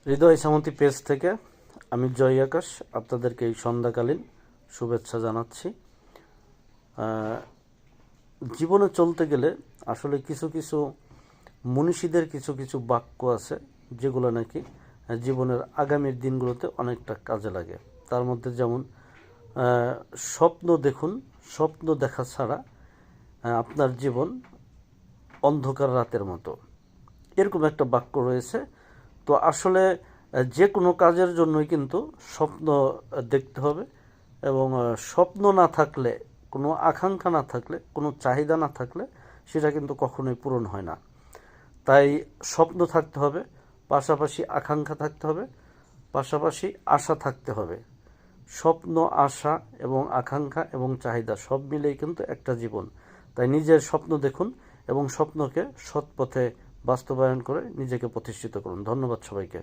হৃদয় সামন্তী page থেকে আমি জয় আকাশ আপনাদেরকে এই সন্ধ্যাকালীন শুভেচ্ছা জানাচ্ছি। জীবনে চলতে গেলে আসলে কিছু কিছু মনীষীদের কিছু কিছু বাক্য আছে যেগুলো নাকি জীবনের আগামীর দিনগুলোতে অনেকটা কাজে লাগে। তার মধ্যে যেমন স্বপ্ন দেখুন, স্বপ্ন দেখা ছাড়া আপনার জীবন অন্ধকার রাতের মতো, এরকম একটা বাক্য রয়েছে। তো আসলে যে কোনো কাজের জন্যই কিন্তু স্বপ্ন দেখতে হবে, এবং স্বপ্ন না থাকলে, কোনো আকাঙ্ক্ষা না থাকলে, কোনো চাহিদা না থাকলে সেটা কিন্তু কখনোই পূরণ হয় না। তাই স্বপ্ন থাকতে হবে, পাশাপাশি আকাঙ্ক্ষা থাকতে হবে, পাশাপাশি আশা থাকতে হবে। স্বপ্ন, আশা এবং আকাঙ্ক্ষা এবং চাহিদা সব মিলেই কিন্তু একটা জীবন। তাই নিজের স্বপ্ন দেখুন এবং স্বপ্নকে সৎ পথে বাস্তবায়ন করে নিজেকে প্রতিষ্ঠিত করুন। ধন্যবাদ সবাইকে।